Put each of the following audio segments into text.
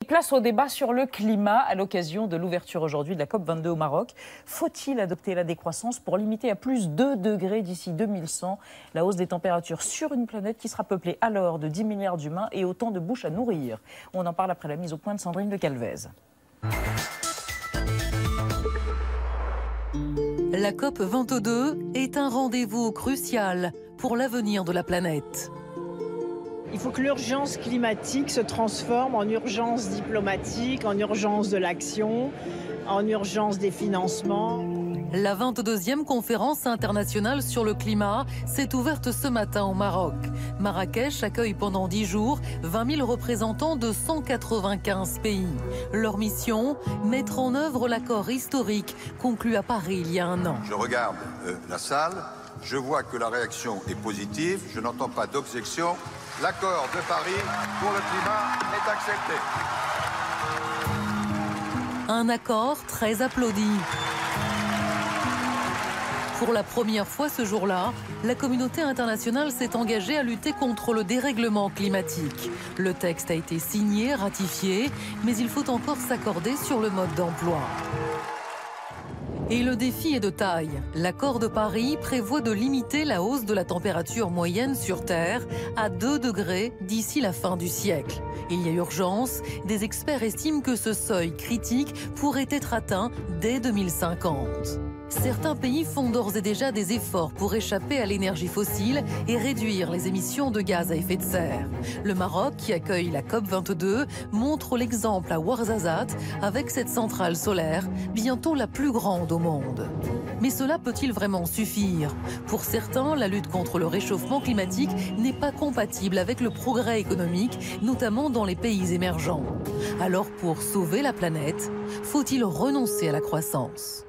Place au débat sur le climat à l'occasion de l'ouverture aujourd'hui de la COP22 au Maroc. Faut-il adopter la décroissance pour limiter à plus 2 degrés d'ici 2100 la hausse des températures sur une planète qui sera peuplée alors de 10 milliards d'humains et autant de bouches à nourrir? On en parle après la mise au point de Sandrine de Calvez. La COP22 est un rendez-vous crucial pour l'avenir de la planète. Il faut que l'urgence climatique se transforme en urgence diplomatique, en urgence de l'action, en urgence des financements. La 22e conférence internationale sur le climat s'est ouverte ce matin au Maroc. Marrakech accueille pendant 10 jours 20 000 représentants de 195 pays. Leur mission, mettre en œuvre l'accord historique conclu à Paris il y a un an. Je regarde la salle, je vois que la réaction est positive, je n'entends pas d'objection. L'accord de Paris pour le climat est accepté. Un accord très applaudi. Pour la première fois ce jour-là, la communauté internationale s'est engagée à lutter contre le dérèglement climatique. Le texte a été signé, ratifié, mais il faut encore s'accorder sur le mode d'emploi. Et le défi est de taille. L'accord de Paris prévoit de limiter la hausse de la température moyenne sur Terre à 2 degrés d'ici la fin du siècle. Il y a urgence. Des experts estiment que ce seuil critique pourrait être atteint dès 2050. Certains pays font d'ores et déjà des efforts pour échapper à l'énergie fossile et réduire les émissions de gaz à effet de serre. Le Maroc, qui accueille la COP22, montre l'exemple à Ouarzazate avec cette centrale solaire, bientôt la plus grande au monde. Mais cela peut-il vraiment suffire? Pour certains, la lutte contre le réchauffement climatique n'est pas compatible avec le progrès économique, notamment dans les pays émergents. Alors pour sauver la planète, faut-il renoncer à la croissance?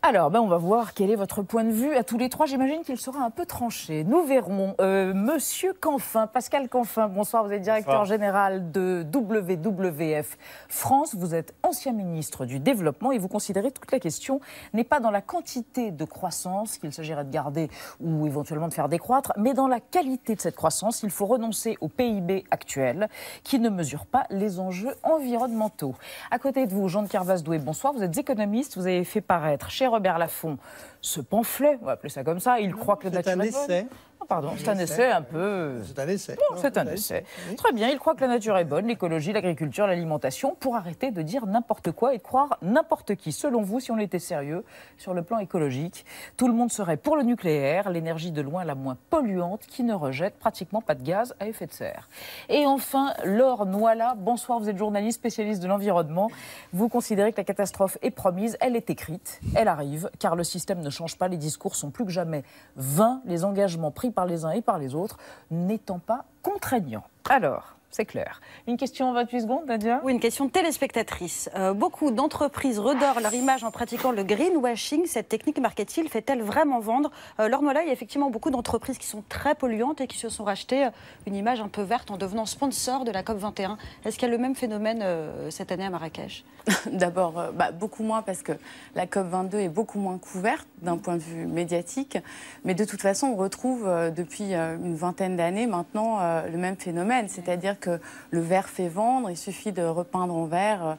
Alors, on va voir quel est votre point de vue à tous les trois. J'imagine qu'il sera un peu tranché. Nous verrons. Monsieur Canfin, Pascal Canfin, bonsoir. Vous êtes directeur général de WWF France. Vous êtes ancien ministre du Développement et vous considérez que toute la question n'est pas dans la quantité de croissance qu'il s'agirait de garder ou éventuellement de faire décroître, mais dans la qualité de cette croissance. Il faut renoncer au PIB actuel qui ne mesure pas les enjeux environnementaux. À côté de vous, Jean de Kervasdoué, bonsoir. Vous êtes économiste. Vous avez fait paraître chez Robert Laffont ce pamphlet, on va appeler ça comme ça. Il croit que la nature est bonne. Oh, pardon, c'est un essai un peu... C'est un essai. Bon, c'est un essai. Très bien, il croit que la nature est bonne, l'écologie, l'agriculture, l'alimentation, pour arrêter de dire n'importe quoi et de croire n'importe qui. Selon vous, si on était sérieux sur le plan écologique, tout le monde serait pour le nucléaire, l'énergie de loin la moins polluante, qui ne rejette pratiquement pas de gaz à effet de serre. Et enfin, Laure Noila, bonsoir, vous êtes journaliste spécialiste de l'environnement. Vous considérez que la catastrophe est promise, elle est écrite, elle arrive, car le système ne change pas, les discours sont plus que jamais vains, les engagements pris par les uns et par les autres n'étant pas contraignants. Alors, c'est clair. Une question en 28 secondes, Nadia? Oui, une question de téléspectatrice. Beaucoup d'entreprises redorent leur image en pratiquant le greenwashing. Cette technique marketing fait-elle vraiment vendre? Laure Noila, il y a effectivement beaucoup d'entreprises qui sont très polluantes et qui se sont rachetées une image un peu verte en devenant sponsor de la COP21. Est-ce qu'il y a le même phénomène cette année à Marrakech? D'abord, beaucoup moins parce que la COP22 est beaucoup moins couverte d'un point de vue médiatique. Mais de toute façon, on retrouve depuis une vingtaine d'années maintenant le même phénomène. C'est-à-dire que le vert fait vendre, il suffit de repeindre en vert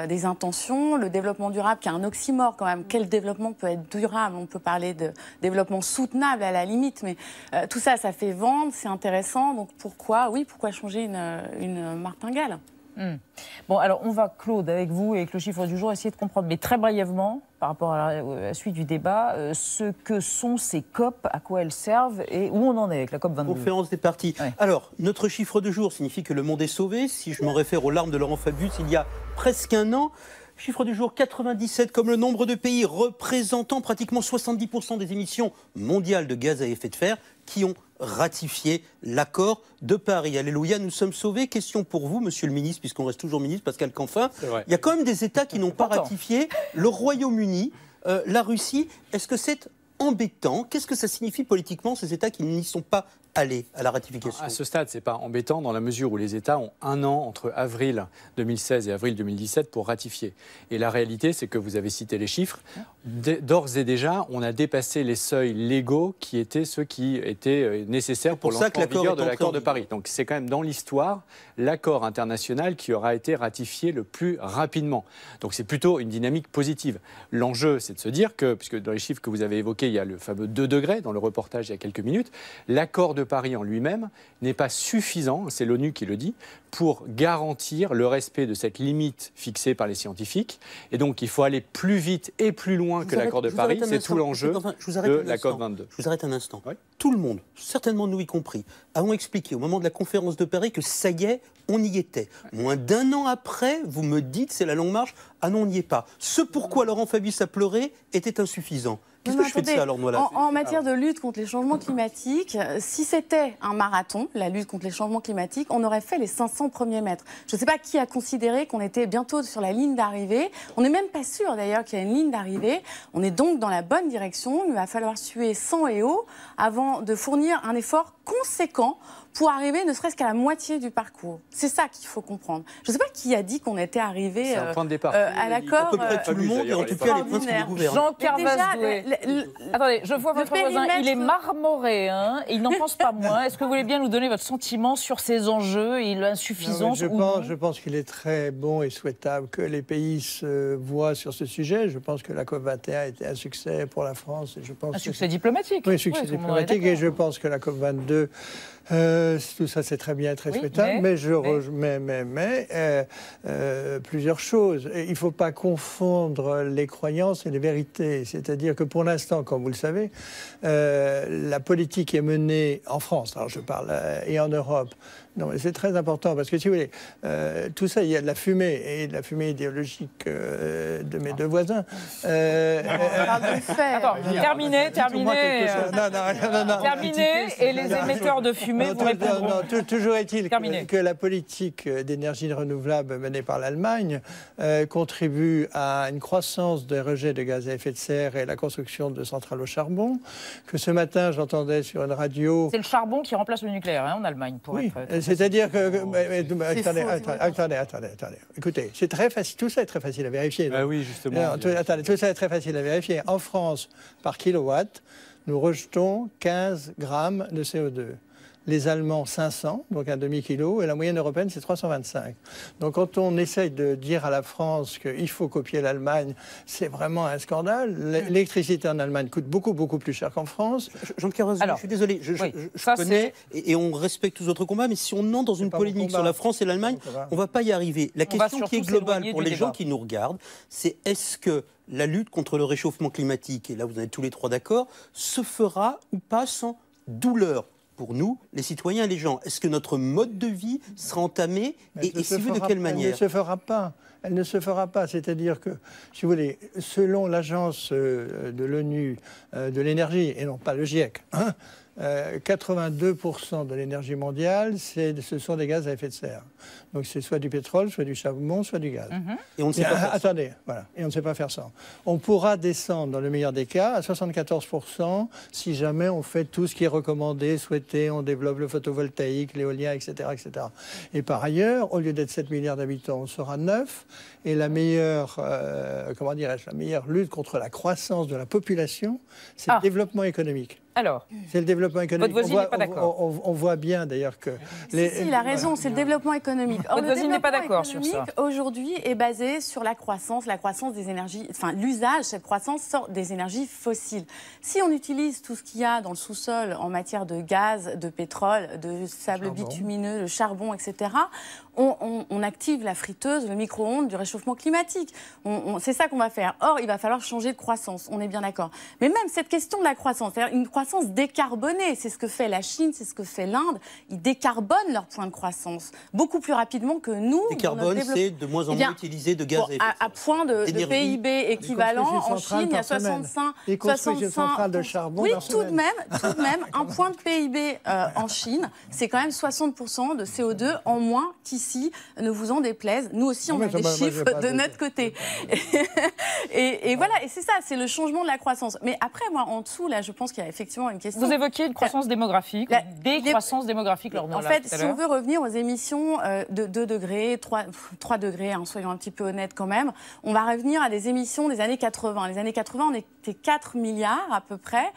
des intentions. Le développement durable, qui est un oxymore quand même. Quel développement peut être durable? On peut parler de développement soutenable à la limite, mais tout ça, ça fait vendre, c'est intéressant. Donc pourquoi changer une martingale? Bon, alors on va, Claude, avec vous et avec le chiffre du jour, essayer de comprendre, mais très brièvement, par rapport à la suite du débat, ce que sont ces COP, à quoi elles servent et où on en est avec la COP 22. Conférence des partis. Ouais. Alors, notre chiffre de jour signifie que le monde est sauvé. Si je me réfère aux larmes de Laurent Fabius, il y a presque un an. Chiffre du jour 97, comme le nombre de pays représentant pratiquement 70% des émissions mondiales de gaz à effet de serre qui ont ratifié l'accord de Paris. Alléluia, nous sommes sauvés. Question pour vous, monsieur le ministre, puisqu'on reste toujours ministre, Pascal Canfin. Il y a quand même des États qui n'ont pas ratifié. Le Royaume-Uni, la Russie, est-ce que c'est embêtant. Qu'est-ce que ça signifie politiquement, ces États qui n'y sont pas allés à la ratification? À ce stade, ce n'est pas embêtant dans la mesure où les États ont un an entre avril 2016 et avril 2017 pour ratifier. Et la réalité, c'est que vous avez cité les chiffres. D'ores et déjà, on a dépassé les seuils légaux qui étaient ceux qui étaient nécessaires pour l'entrée en vigueur de l'accord de Paris. Donc c'est quand même dans l'histoire l'accord international qui aura été ratifié le plus rapidement. Donc c'est plutôt une dynamique positive. L'enjeu, c'est de se dire que, puisque dans les chiffres que vous avez évoqués, il y a le fameux 2 degrés dans le reportage il y a quelques minutes, l'accord de Paris en lui-même n'est pas suffisant, c'est l'ONU qui le dit, pour garantir le respect de cette limite fixée par les scientifiques. Et donc, il faut aller plus vite et plus loin que l'accord de Paris. C'est tout l'enjeu de la COP22. Je vous arrête un instant. Oui. Tout le monde, certainement nous y compris, avons expliqué au moment de la conférence de Paris que ça y est, on y était. Moins d'un an après, vous me dites, c'est la longue marche. Ah non, on n'y est pas. Ce pourquoi Laurent Fabius a pleuré était insuffisant. Qu'est-ce que je fais de ça, alors, Noël ? En matière de lutte contre les changements climatiques, si c'était un marathon, la lutte contre les changements climatiques, on aurait fait les 500 premiers mètres. Je ne sais pas qui a considéré qu'on était bientôt sur la ligne d'arrivée. On n'est même pas sûr, d'ailleurs, qu'il y a une ligne d'arrivée. On est donc dans la bonne direction. Il va falloir suer sang et eau avant de fournir un effort conséquent pour arriver ne serait-ce qu'à la moitié du parcours. C'est ça qu'il faut comprendre. Je ne sais pas qui a dit qu'on était arrivé un point de départ. à l'accord. À peu près tout le monde, et en tout cas les princes qui nous gouvernent. Jean Carvasdoué. Attendez, je vois votre voisin, il est marmoré, hein, et il n'en pense pas moins. Est-ce que vous voulez bien nous donner votre sentiment sur ces enjeux et l'insuffisance je pense qu'il est très bon et souhaitable que les pays se voient sur ce sujet. Je pense que la COP21 était un succès pour la France. Et je pense un succès diplomatique. Oui, succès diplomatique. Et je pense que la COP22... tout ça c'est très bien, très souhaitable, mais plusieurs choses. Il ne faut pas confondre les croyances et les vérités. C'est-à-dire que pour l'instant, comme vous le savez, la politique est menée en France, alors je parle, et en Europe. Non, mais c'est très important parce que si vous voulez, tout ça, il y a de la fumée et de la fumée idéologique de mes deux voisins. Attends, terminé. Terminé, et les émetteurs de fumée vous répondront. Non, toujours est-il que la politique d'énergie renouvelable menée par l'Allemagne contribue à une croissance des rejets de gaz à effet de serre et la construction de centrales au charbon. Que ce matin, j'entendais sur une radio... C'est le charbon qui remplace le nucléaire en Allemagne, pour être... C'est-à-dire que... Attendez. Écoutez, c'est très facile, tout ça est très facile à vérifier. Ah oui, justement. Tout ça est très facile à vérifier. En France, par kilowatt, nous rejetons 15 grammes de CO2. Les Allemands, 500, donc un demi-kilo, et la moyenne européenne, c'est 325. Donc quand on essaye de dire à la France qu'il faut copier l'Allemagne, c'est vraiment un scandale. L'électricité en Allemagne coûte beaucoup plus cher qu'en France. Jean Carvasdoué, je suis désolé, je connais, et on respecte tous autres combats, mais si on entre dans une polémique sur la France et l'Allemagne, on ne va pas y arriver. La question qui est globale pour les gens qui nous regardent, c'est est-ce que la lutte contre le réchauffement climatique, et là vous en êtes tous les trois d'accord, se fera ou pas sans douleur pour nous, les citoyens et les gens? Est-ce que notre mode de vie sera entamé et si oui, de quelle manière? Elle ne se fera pas. Elle ne se fera pas. C'est-à-dire que, si vous voulez, selon l'agence de l'ONU de l'énergie, et non pas le GIEC, 82% de l'énergie mondiale, ce sont des gaz à effet de serre. Donc c'est soit du pétrole, soit du charbon, soit du gaz. Et on ne sait pas faire ça. Attendez, voilà. Et on ne sait pas faire ça. On pourra descendre, dans le meilleur des cas, à 74% si jamais on fait tout ce qui est recommandé, souhaité, on développe le photovoltaïque, l'éolien, etc., etc. Et par ailleurs, au lieu d'être 7 milliards d'habitants, on sera 9. Et la meilleure, la meilleure lutte contre la croissance de la population, c'est le développement économique. Alors, c'est le développement économique. Votre voisine n'est pas d'accord. On voit bien d'ailleurs que... Si, il a raison, c'est le développement économique. Or, votre voisine n'est pas d'accord sur ça. Aujourd'hui, est basé sur la croissance des énergies, enfin l'usage, cette croissance sort des énergies fossiles. Si on utilise tout ce qu'il y a dans le sous-sol en matière de gaz, de pétrole, de sable bitumineux, de charbon, etc., on active la friteuse, le micro-ondes du réchauffement climatique. C'est ça qu'on va faire. Or, il va falloir changer de croissance, on est bien d'accord. Mais même cette question de la croissance, c'est-à-dire une croissance décarbonée, c'est ce que fait la Chine, c'est ce que fait l'Inde. Ils décarbonent leur point de croissance beaucoup plus rapidement que nous. Décarbone, c'est de moins en moins utilisé de gaz à effet de serre. À point de PIB équivalent, en Chine, il y a 65... Ils construisent une centrale de charbon. Oui, tout de même, un point de PIB en Chine, c'est quand même 60% de CO2 en moins qu'ici. aussi, ne vous en déplaise. Nous aussi, on a des chiffres de notre côté. Et voilà, et c'est ça, c'est le changement de la croissance. Mais après, moi, en dessous, là, je pense qu'il y a effectivement une question. Vous évoquiez une croissance démographique, des croissances démographiques lors de En fait, si on veut revenir aux émissions de 2 degrés, 3 degrés, hein, soyons un petit peu honnêtes quand même, on va revenir à des émissions des années 80. Les années 80, on était 4 milliards à peu près.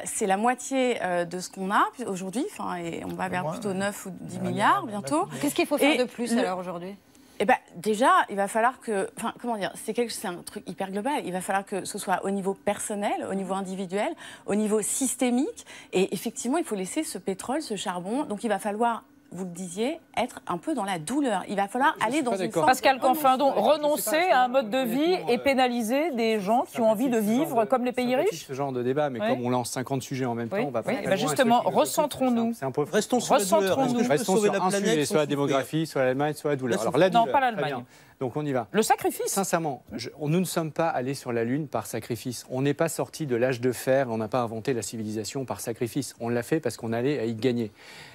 C'est la moitié de ce qu'on a aujourd'hui, et on va vers plutôt 9 ou 10 milliards bientôt. Qu'est-ce qu'il faut faire de plus alors aujourd'hui ? Eh ben, déjà, il va falloir que... Enfin, comment dire, c'est un truc hyper global. Il va falloir que ce soit au niveau personnel, au niveau individuel, au niveau systémique. Et effectivement, il faut laisser ce pétrole, ce charbon. Donc, il va falloir, vous le disiez, être un peu dans la douleur. Il va falloir aller dans une forme... Pascal Canfin, donc renoncer à un mode de vie et pénaliser des gens qui ont envie de vivre comme les pays riches. Ce genre de débat, mais comme on lance 50 sujets en même temps, on va pas... Justement, recentrons-nous. Restons sur un sujet, soit la démographie, soit l'Allemagne, soit la douleur. Alors, la douleur, non, pas l'Allemagne. Donc on y va. Le sacrifice. Sincèrement, nous ne sommes pas allés sur la Lune par sacrifice. On n'est pas sorti de l'âge de fer, on n'a pas inventé la civilisation par sacrifice. On l'a fait parce qu'on allait à y gagner.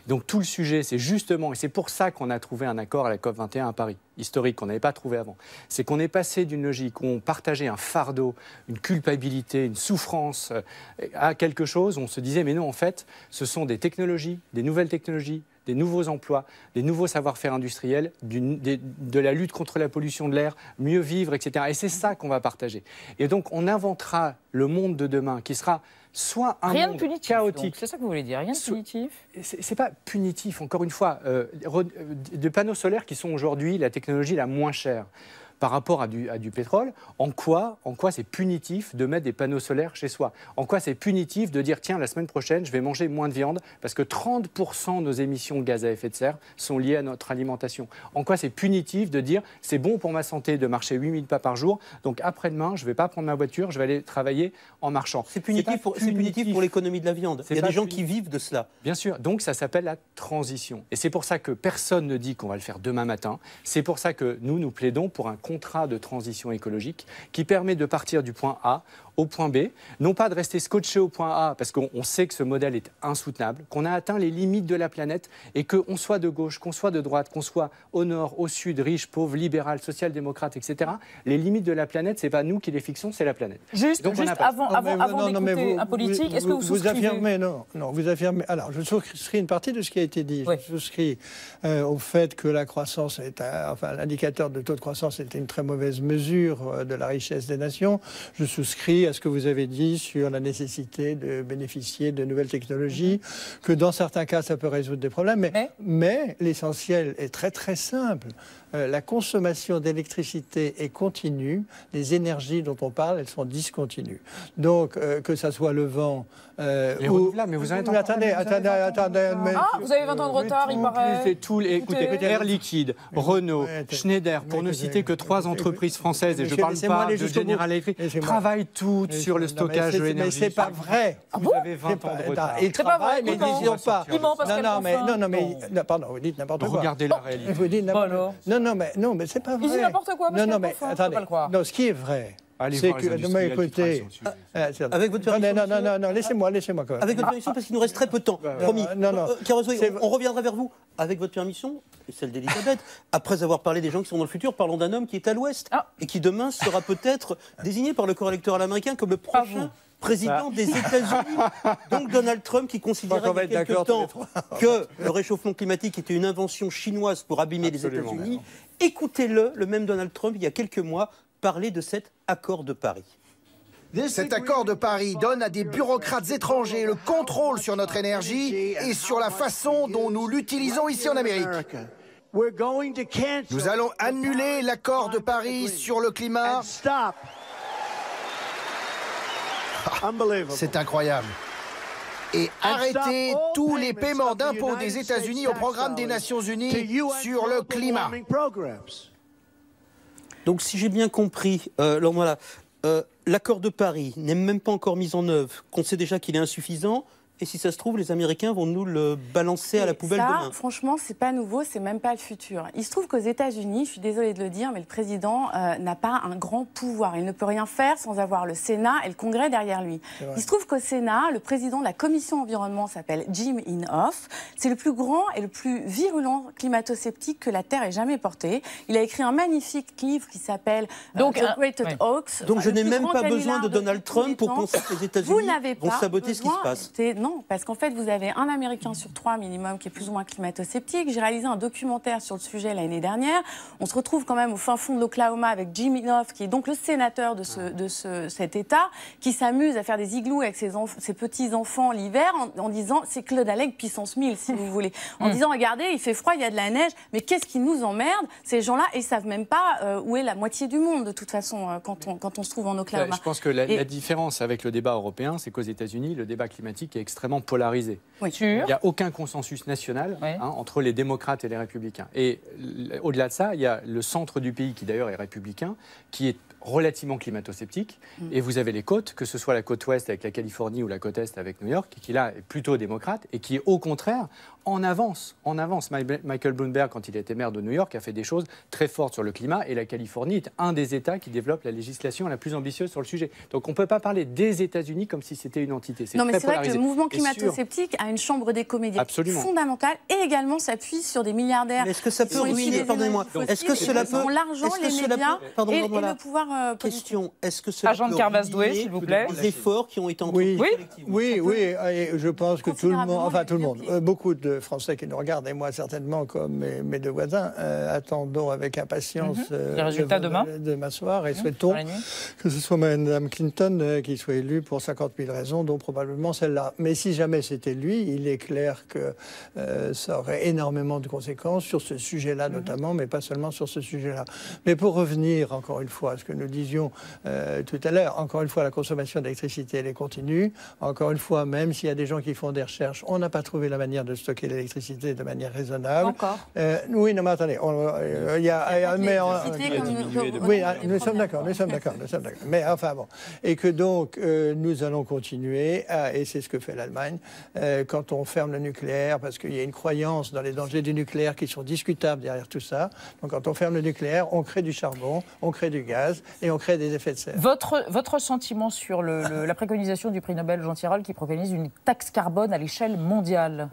Donc tout le sujet, c'est justement, et c'est pour ça qu'on a trouvé un accord à la COP21 à Paris, historique, qu'on n'avait pas trouvé avant. C'est qu'on est passé d'une logique où on partageait un fardeau, une culpabilité, une souffrance, à quelque chose où on se disait, mais non, en fait, ce sont des technologies, des nouvelles technologies, des nouveaux emplois, des nouveaux savoir-faire industriels, de la lutte contre la pollution de l'air, mieux vivre, etc. Et c'est ça qu'on va partager. Et donc, on inventera le monde de demain qui sera soit un monde chaotique. C'est ça que vous voulez dire, rien de punitif. C'est pas punitif, encore une fois. Des panneaux solaires qui sont aujourd'hui la technologie la moins chère par rapport à du pétrole, en quoi c'est punitif de mettre des panneaux solaires chez soi? En quoi c'est punitif de dire, tiens, la semaine prochaine, je vais manger moins de viande parce que 30% de nos émissions de gaz à effet de serre sont liées à notre alimentation? En quoi c'est punitif de dire, c'est bon pour ma santé de marcher 8000 pas par jour, donc après-demain, je ne vais pas prendre ma voiture, je vais aller travailler en marchant? C'est punitif pour l'économie de la viande. Il y a des gens qui vivent de cela. Bien sûr, donc ça s'appelle la transition. Et c'est pour ça que personne ne dit qu'on va le faire demain matin. C'est pour ça que nous plaidons pour un contrat de transition écologique qui permet de partir du point A au point B, non pas de rester scotché au point A, parce qu'on sait que ce modèle est insoutenable, qu'on a atteint les limites de la planète et qu'on soit de gauche, qu'on soit de droite, qu'on soit au nord, au sud, riche, pauvre, libéral, social-démocrate, etc. Les limites de la planète, ce n'est pas nous qui les fixons, c'est la planète. Juste avant d'écouter un politique, est-ce que vous souscrivez? Vous affirmez. Alors, je souscris une partie de ce qui a été dit. Oui. Je souscris au fait que la croissance l'indicateur de taux de croissance était une très mauvaise mesure de la richesse des nations. Je souscris à ce que vous avez dit sur la nécessité de bénéficier de nouvelles technologies, que dans certains cas, ça peut résoudre des problèmes. Mais l'essentiel est très très simple. La consommation d'électricité est continue. Les énergies dont on parle, elles sont discontinues. Donc, que ça soit le vent... mais vous avez attendez. Vous avez 20 ans de retard, il paraît. Écoutez, Air Liquide, Renault, Schneider, pour ne citer que 3 entreprises françaises, et je ne parle pas de General Electric, travaillent toutes sur le stockage de l'énergie. Mais c'est pas vrai. Vous avez 20 ans de retard. Ils travaillent, mais ils disent pas. Pardon, vous dites n'importe quoi. Regardez la réalité. Vous dites non, mais c'est pas vrai. Il dit n'importe quoi, parce non, mais attendez. Non, ce qui est vrai, c'est que de mon côté, avec votre permission, non, laissez-moi quand même. Avec votre permission, parce qu'il nous reste très peu de temps. Promis. On reviendra vers vous. Avec votre permission, et celle d'Elisabeth, après avoir parlé des gens qui sont dans le futur, parlons d'un homme qui est à l'Ouest et qui demain sera peut-être désigné par le corps électoral américain comme le prochain président des États-Unis. Donc Donald Trump, qui considérait il y a quelque temps que le réchauffement climatique était une invention chinoise pour abîmer les États-Unis. Écoutez-le même Donald Trump, il y a quelques mois, parler de cet accord de Paris. Cet accord de Paris donne à des bureaucrates étrangers le contrôle sur notre énergie et sur la façon dont nous l'utilisons ici en Amérique. Nous allons annuler l'accord de Paris sur le climat. C'est incroyable. Et arrêter tous les paiements d'impôts des États-Unis au programme des Nations Unies sur le climat. Donc si j'ai bien compris, l'accord de Paris n'est même pas encore mis en œuvre, qu'on sait déjà qu'il est insuffisant, Et si ça se trouve, les Américains vont nous le balancer à la poubelle demain. Franchement, c'est pas nouveau, c'est même pas le futur. Il se trouve qu'aux États-Unis, je suis désolée de le dire, mais le président n'a pas un grand pouvoir. Il ne peut rien faire sans avoir le Sénat et le Congrès derrière lui. Il se trouve qu'au Sénat, le président de la commission environnement s'appelle Jim Inhofe. C'est le plus grand et le plus virulent climato-sceptique que la Terre ait jamais porté. Il a écrit un magnifique livre qui s'appelle The Great Hoax. Donc je n'ai même pas besoin de Donald Trump pour penser que les États-Unis vont saboter ce qui se passe. Non, parce qu'en fait, vous avez un Américain sur 3 minimum qui est plus ou moins climato-sceptique. J'ai réalisé un documentaire sur le sujet l'année dernière. On se retrouve quand même au fin fond de l'Oklahoma avec Jim Inhofe, qui est donc le sénateur de cet État, qui s'amuse à faire des igloos avec ses petits-enfants l'hiver en disant c'est Claude Allègre puissance 1000, si vous voulez. En disant regardez, il fait froid, il y a de la neige, mais qu'est-ce qui nous emmerde? Ces gens-là, ils ne savent même pas où est la moitié du monde, de toute façon, quand on se trouve en Oklahoma. Je pense que la différence avec le débat européen, c'est qu'aux États-Unis, le débat climatique est extrêmement polarisé. Oui. Il n'y a aucun consensus national entre les démocrates et les républicains. Et au-delà de ça, il y a le centre du pays, qui d'ailleurs est républicain, qui est relativement climato-sceptique. Et vous avez les côtes, que ce soit la côte ouest avec la Californie ou la côte est avec New York, qui là est plutôt démocrate et qui est au contraire en avance. Michael Bloomberg, quand il était maire de New York, a fait des choses très fortes sur le climat et la Californie est un des États qui développe la législation la plus ambitieuse sur le sujet. Donc on ne peut pas parler des États-Unis comme si c'était une entité. Non, mais c'est vrai que le mouvement climato-sceptique a une chambre d'écho médiatique fondamentale et également s'appuie sur des milliardaires. Mais est-ce que ça peut ruiner, pardonnez-moi, est-ce que cela peut... l'argent, les médias et le pouvoir question, est-ce que cela Agent de Carvas-Doué, s'il vous plaît. Les efforts qui ont été entrepris Oui, et je pense que tout le monde, beaucoup de Français qui nous regardent, et moi certainement comme mes deux voisins, attendons avec impatience les résultats demain de m'asseoir et souhaitons que ce soit Mme Clinton qui soit élue pour 50 000 raisons, dont probablement celle-là. Mais si jamais c'était lui, il est clair que ça aurait énormément de conséquences sur ce sujet-là notamment, mais pas seulement sur ce sujet-là. Mais pour revenir encore une fois à ce que nous disions tout à l'heure, encore une fois, la consommation d'électricité, elle est continue. Encore une fois, même s'il y a des gens qui font des recherches, on n'a pas trouvé la manière de stocker l'électricité de manière raisonnable. Encore oui, non, mais attendez. Oui, nous sommes d'accord. Mais enfin bon. Et que donc, nous allons continuer, et c'est ce que fait l'Allemagne, quand on ferme le nucléaire, parce qu'il y a une croyance dans les dangers du nucléaire qui sont discutables derrière tout ça. Donc quand on ferme le nucléaire, on crée du charbon, on crée du gaz, et on crée des effets de serre. Votre sentiment sur la préconisation du prix Nobel Jean Tirole qui préconise une taxe carbone à l'échelle mondiale.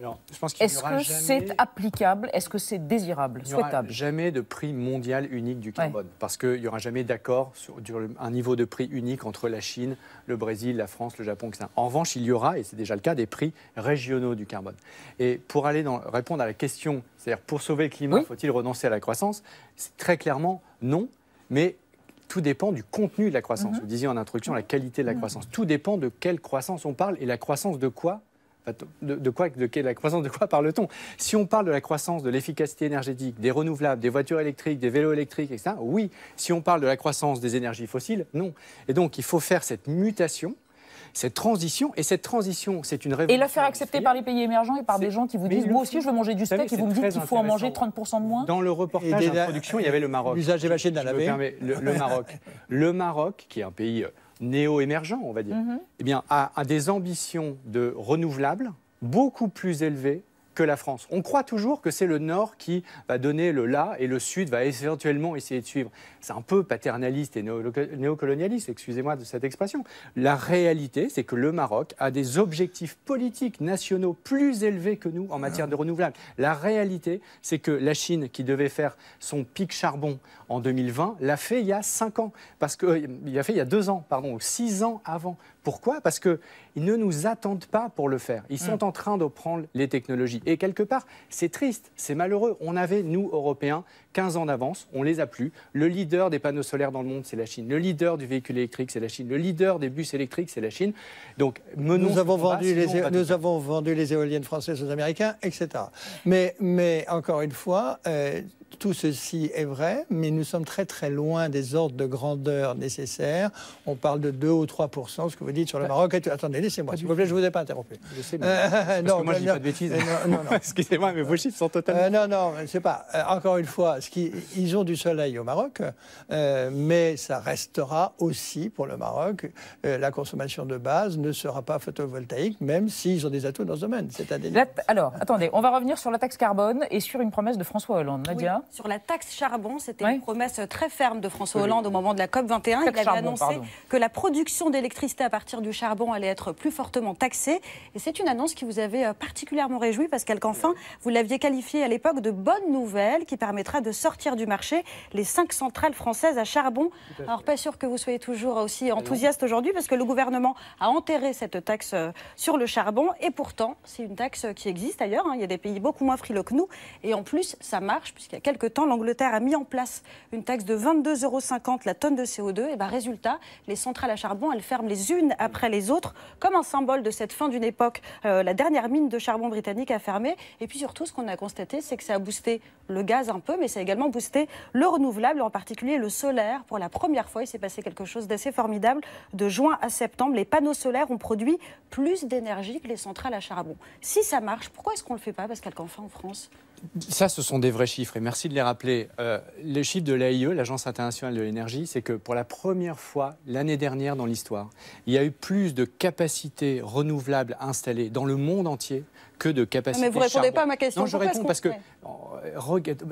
Est-ce que c'est applicable? Est-ce que c'est désirable, souhaitable? Il n'y aura jamais de prix mondial unique du carbone, parce qu'il n'y aura jamais d'accord sur un niveau de prix unique entre la Chine, le Brésil, la France, le Japon, etc. En revanche, il y aura, et c'est déjà le cas, des prix régionaux du carbone. Et pour répondre à la question, c'est-à-dire pour sauver le climat, faut-il renoncer à la croissance? C'est très clairement non, mais tout dépend du contenu de la croissance. Vous disiez en introduction la qualité de la croissance. Tout dépend de quelle croissance on parle et la croissance de quoi. La croissance de quoi parle-t-on? Si on parle de la croissance de l'efficacité énergétique, des renouvelables, des voitures électriques, des vélos électriques, etc., oui. Si on parle de la croissance des énergies fossiles, non. Et donc, il faut faire cette mutation, cette transition, et cette transition, c'est une révolution. Et la faire accepter par les pays émergents et par des gens qui vous disent, moi aussi je veux manger du steak, et vous me dites qu'il faut en manger 30% de moins. Dans le reportage d'introduction, il y avait le Maroc. L'usage des machines à laver. Le Maroc. Le Maroc, qui est un pays néo-émergent, on va dire, eh bien, a des ambitions de renouvelables beaucoup plus élevées que la France. On croit toujours que c'est le Nord qui va donner le là et le Sud va éventuellement essayer de suivre. C'est un peu paternaliste et néocolonialiste, excusez-moi de cette expression. La réalité, c'est que le Maroc a des objectifs politiques nationaux plus élevés que nous en matière de renouvelables. La réalité, c'est que la Chine, qui devait faire son pic charbon en 2020, l'a fait il y a 5 ans. Il l'a fait il y a 2 ans, ou 6 ans avant. Pourquoi? Parce qu'ils ne nous attendent pas pour le faire. Ils sont en train de prendre les technologies. Et quelque part, c'est triste, c'est malheureux. On avait, nous, Européens, 15 ans d'avance, on ne les a plus. Le leader des panneaux solaires dans le monde, c'est la Chine. Le leader du véhicule électrique, c'est la Chine. Le leader des bus électriques, c'est la Chine. Donc, nous avons vendu les éoliennes françaises aux Américains, etc. Mais encore une fois, tout ceci est vrai, mais nous sommes très très loin des ordres de grandeur nécessaires. On parle de 2 ou 3%, ce que vous dites sur le Maroc. Attendez, laissez-moi, s'il vous plaît, je ne vous ai pas interrompu. Parce que moi, je dis pas de bêtises. Non. Excusez-moi, mais vos chiffres sont totalement... non, c'est pas. Encore une fois, ils ont du soleil au Maroc, mais ça restera aussi pour le Maroc. La consommation de base ne sera pas photovoltaïque, même s'ils ont des atouts dans ce domaine. Alors, attendez, on va revenir sur la taxe carbone et sur une promesse de François Hollande. Nadia ? Oui, sur la taxe charbon, c'était une promesse très ferme de François Hollande au moment de la COP21. Il avait annoncé que la production d'électricité à partir du charbon allait être plus fortement taxée. Et c'est une annonce qui vous avait particulièrement réjoui, Pascal Canfin. Vous l'aviez qualifiée à l'époque de bonne nouvelle qui permettra de sortir du marché les 5 centrales françaises à charbon. Alors, pas sûr que vous soyez toujours aussi enthousiaste aujourd'hui, parce que le gouvernement a enterré cette taxe sur le charbon. Et pourtant, c'est une taxe qui existe ailleurs. Il y a des pays beaucoup moins frileux que nous. Et en plus, ça marche, puisqu'il y a quelques temps, l'Angleterre a mis en place une taxe de 22,50 € la tonne de CO2. Et résultat, les centrales à charbon, elles ferment les unes après les autres, comme un symbole de cette fin d'une époque. La dernière mine de charbon britannique a fermé. Et puis surtout, ce qu'on a constaté, c'est que ça a boosté le gaz un peu, mais ça a également boosté le renouvelable, en particulier le solaire. Pour la première fois, il s'est passé quelque chose d'assez formidable. De juin à septembre, les panneaux solaires ont produit plus d'énergie que les centrales à charbon. Si ça marche, pourquoi est-ce qu'on ne le fait pas, Pascal Canfin, en France ? Ça, ce sont des vrais chiffres et merci de les rappeler. Les chiffres de l'AIE, l'Agence internationale de l'énergie, c'est que pour la première fois l'année dernière dans l'histoire, il y a eu plus de capacités renouvelables installées dans le monde entier que de capacités. Mais vous ne répondez pas à ma question. Non, je réponds parce que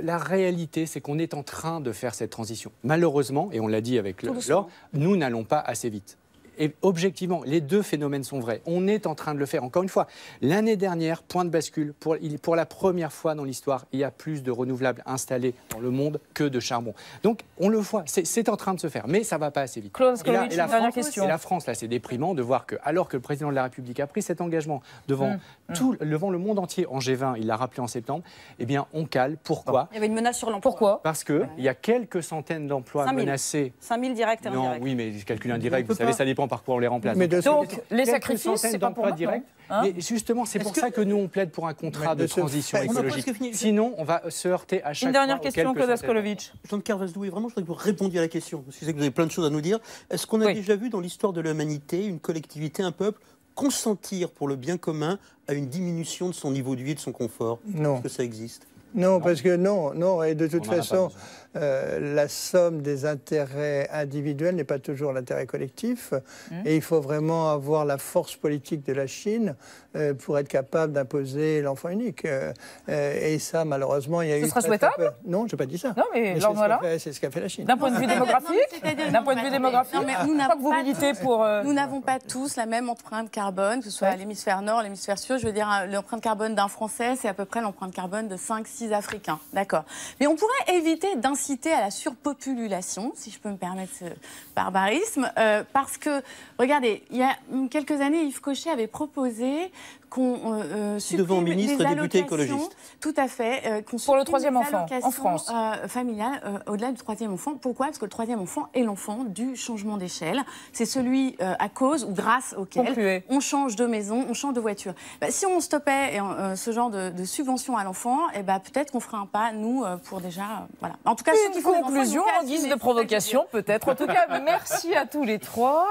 la réalité, c'est qu'on est en train de faire cette transition. Malheureusement, et on l'a dit avec Laure, nous n'allons pas assez vite. Et objectivement, les deux phénomènes sont vrais. On est en train de le faire. Encore une fois, l'année dernière, point de bascule, pour la première fois dans l'histoire, il y a plus de renouvelables installés dans le monde que de charbon. Donc, on le voit, c'est en train de se faire, mais ça ne va pas assez vite. Claude Skolovic, dernière question. Et la France, là, c'est déprimant de voir que, alors que le président de la République a pris cet engagement devant le monde entier en G20, il l'a rappelé en septembre, eh bien, on cale. Pourquoi ? Il y avait une menace sur l'emploi. Pourquoi ? Parce qu'il y a quelques centaines d'emplois menacés. 5 000 directs et indirects. Non, oui, mais calcul indirect, vous savez, ça dépend par quoi on les remplace. Donc, les sacrifices, c'est pas pour directs. Mais justement, c'est pour ça que nous, on plaide pour un contrat de transition écologique. Sinon, on va se heurter à chaque fois. Une dernière question, Claude Skolovic. Jean-Pierre Vazdoué, vraiment, je voudrais que vous répondiez à la question, parce que je sais que vous avez plein de choses à nous dire. Est-ce qu'on a déjà vu dans l'histoire de l'humanité une collectivité, un peuple, consentir pour le bien commun à une diminution de son niveau de vie et de son confort ? Non. Est-ce que ça existe ? Non, parce que non, et de toute façon, la somme des intérêts individuels n'est pas toujours l'intérêt collectif, et il faut vraiment avoir la force politique de la Chine pour être capable d'imposer l'enfant unique. Et ça, malheureusement, il y a eu... Ce sera souhaitable ? Non, je n'ai pas dit ça. Non, mais c'est ce qu'a fait la Chine. D'un point de vue démographique ? D'un point de vue démographique, nous n'avons pas tous la même empreinte carbone, que ce soit à l'hémisphère nord, l'hémisphère sud. Je veux dire, l'empreinte carbone d'un Français, c'est à peu près l'empreinte carbone de 5-6 Africains. D'accord. Mais on pourrait éviter d'inciter à la surpopulation, si je peux me permettre ce barbarisme, parce que, regardez, il y a quelques années, Yves Cochet avait proposé qu'on supprime ministre les et député écologiste. Tout à fait. Pour le troisième enfant, en France. Familiale, au-delà du troisième enfant. Pourquoi ? Parce que le troisième enfant est l'enfant du changement d'échelle. C'est celui à cause ou grâce auquel on change de maison, on change de voiture. Si on stoppait ce genre de subvention à l'enfant, peut-être qu'on ferait un pas, nous, pour déjà... voilà. En tout cas, une conclusion en guise de provocation, peut-être. En tout cas, merci à tous les trois.